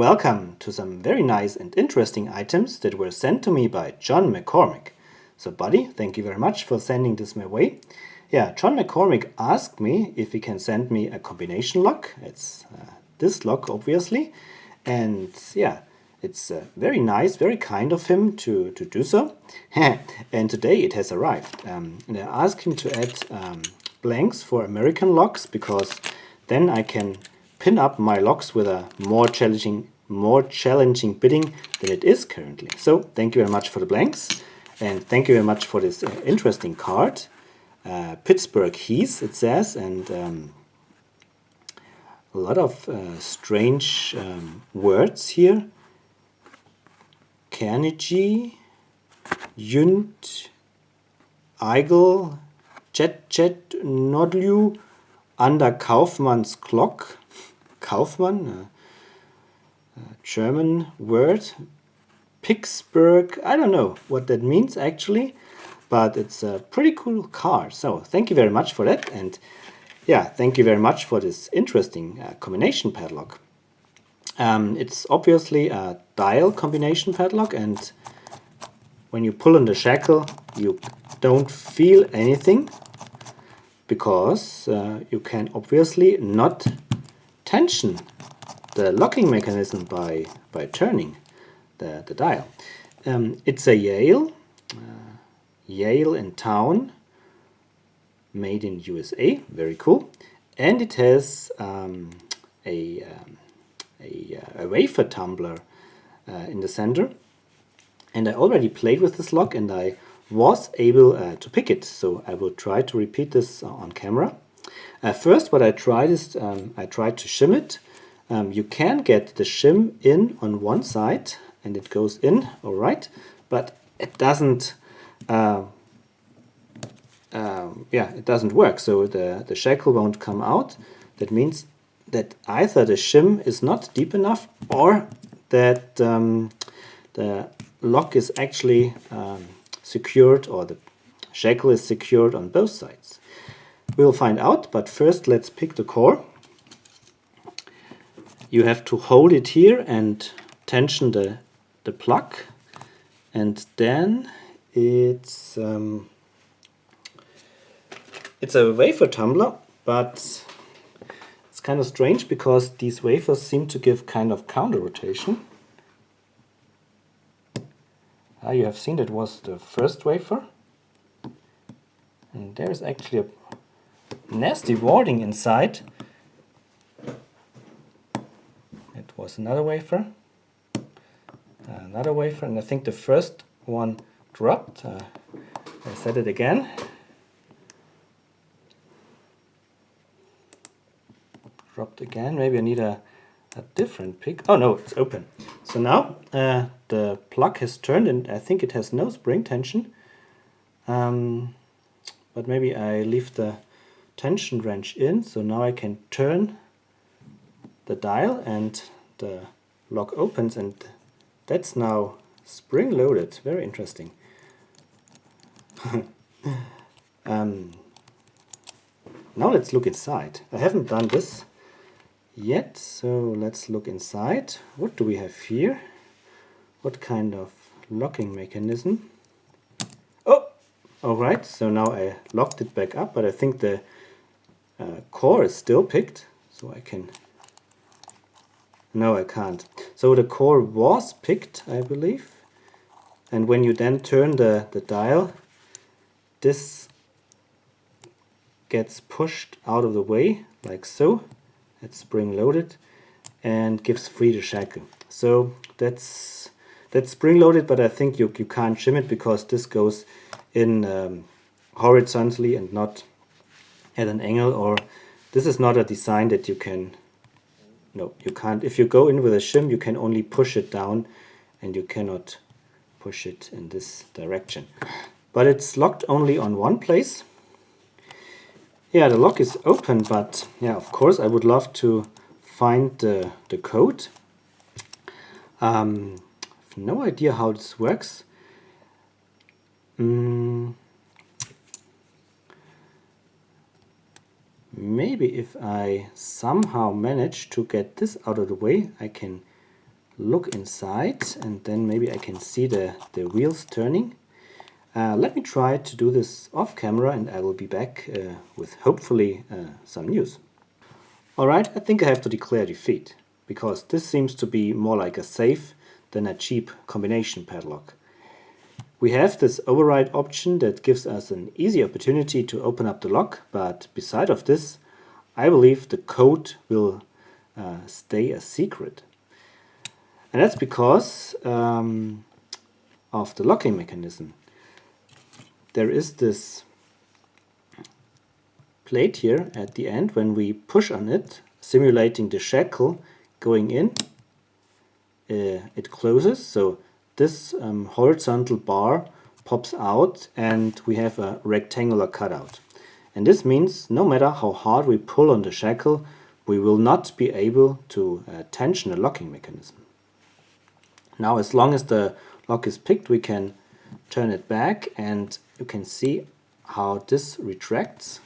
Welcome to some very nice and interesting items that were sent to me by John Mccormick. So buddy, thank you very much for sending this my way. Yeah, John Mccormick asked me if he can send me a combination lock. It's this lock obviously, and yeah, it's very nice, very kind of him to do so. And today it has arrived. And I asked him to add blanks for American locks, because then I can pin up my locks with a more challenging bidding than it is currently. So thank you very much for the blanks, and thank you very much for this interesting card. Pittsburgh Heath, it says, and a lot of strange words here. Carnegie, Jund, Eigel, Chet, Nodlu, under Kaufmann's clock. Kaufmann, German word. Pittsburgh, I don't know what that means actually, but it's a pretty cool card. So thank you very much for that, and yeah, thank you very much for this interesting combination padlock. It's obviously a dial combination padlock, and when you pull on the shackle you don't feel anything, because you can obviously not tension the locking mechanism by turning the dial. It's a Yale in town, made in USA, very cool, and it has a wafer tumbler in the center. And I already played with this lock and I was able to pick it, so I will try to repeat this on camera. First, what I tried is I tried to shim it. You can get the shim in on one side and it goes in, all right, but it doesn't. It doesn't work. So the shackle won't come out. That means that either the shim is not deep enough, or that the lock is actually secured, or the shackle is secured on both sides. We'll find out, but first let's pick the core. You have to hold it here and tension the plug, and then it's a wafer tumbler, but it's kind of strange because these wafers seem to give kind of counter rotation. You have seen that was the first wafer, and there is actually a nasty warding inside. It was another wafer, and I think the first one dropped. I said it again. Dropped again. Maybe I need a different pick. Oh no, it's open. So now the plug has turned, and I think it has no spring tension. But maybe I leave the tension wrench in, so now I can turn the dial and the lock opens, and that's now spring loaded. Very interesting. Now let's look inside. I haven't done this yet, so let's look inside. What do we have here? What kind of locking mechanism? Oh, alright, so now I locked it back up, but I think the core is still picked, so I can... No, I can't. So the core was picked, I believe, and when you then turn the dial, this gets pushed out of the way, like so. It's spring loaded and gives free the shackle. So that's spring loaded, but I think you can't shim it because this goes in horizontally and not at an angle, or this is not a design that you can... No, you can't. If you go in with a shim, you can only push it down and you cannot push it in this direction. But it's locked only on one place. Yeah, the lock is open, but yeah, of course I would love to find the code. I have no idea how this works. Maybe if I somehow manage to get this out of the way, I can look inside, and then maybe I can see the wheels turning. Let me try to do this off camera, and I will be back with hopefully some news. Alright, I think I have to declare defeat, because this seems to be more like a safe than a cheap combination padlock. We have this override option that gives us an easy opportunity to open up the lock, but beside of this, I believe the code will stay a secret. And that's because of the locking mechanism. There is this plate here at the end. When we push on it, simulating the shackle going in, it closes. So this horizontal bar pops out and we have a rectangular cutout. And this means no matter how hard we pull on the shackle, we will not be able to tension the locking mechanism. Now, as long as the lock is picked, we can turn it back and you can see how this retracts.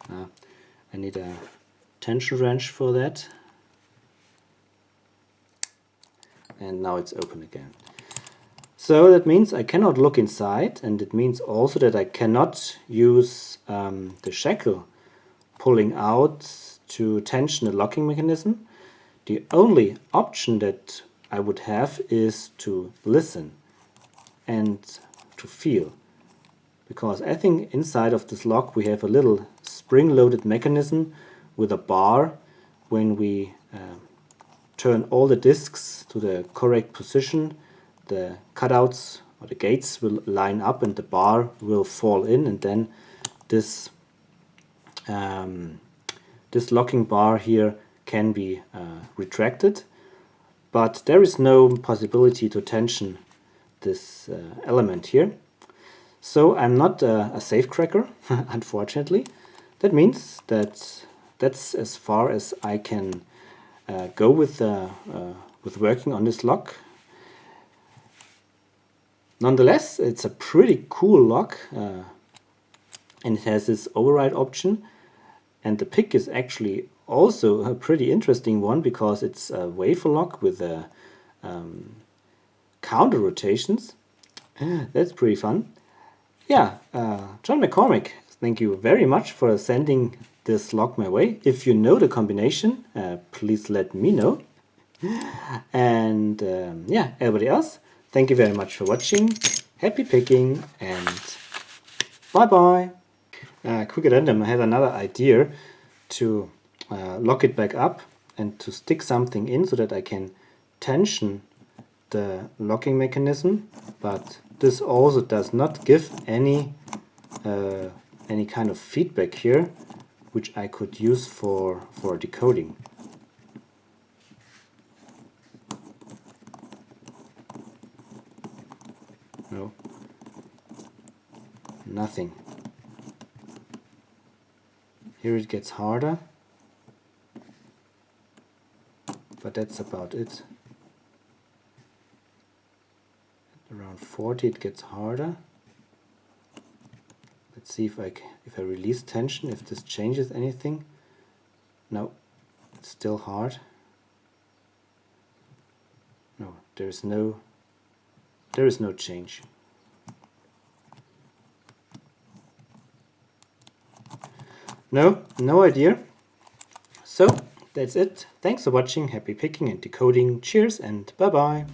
I need a tension wrench for that. And now it's open again. So that means I cannot look inside, and it means also that I cannot use the shackle pulling out to tension the locking mechanism. The only option that I would have is to listen and to feel, because I think inside of this lock we have a little spring-loaded mechanism with a bar. When we turn all the discs to the correct position, the cutouts or the gates will line up and the bar will fall in, and then this this locking bar here can be retracted, but there is no possibility to tension this element here. So I'm not a safecracker, unfortunately. That means that that's as far as I can go with working on this lock. Nonetheless, it's a pretty cool lock, and it has this override option, and the pick is actually also a pretty interesting one because it's a wafer lock with counter rotations. That's pretty fun. Yeah, John Mccormick, thank you very much for sending this lock my way. If you know the combination, please let me know. And yeah, everybody else, thank you very much for watching. Happy picking and bye bye. Quick addendum, I have another idea to lock it back up and to stick something in so that I can tension the locking mechanism, but this also does not give any kind of feedback here, which I could use for decoding. No, nothing. Here it gets harder, but that's about it. Around 40 it gets harder. Let's see if I release tension, if this changes anything. No, it's still hard. No, there is no change. No idea. So that's it. Thanks for watching. Happy picking and decoding. Cheers and bye bye.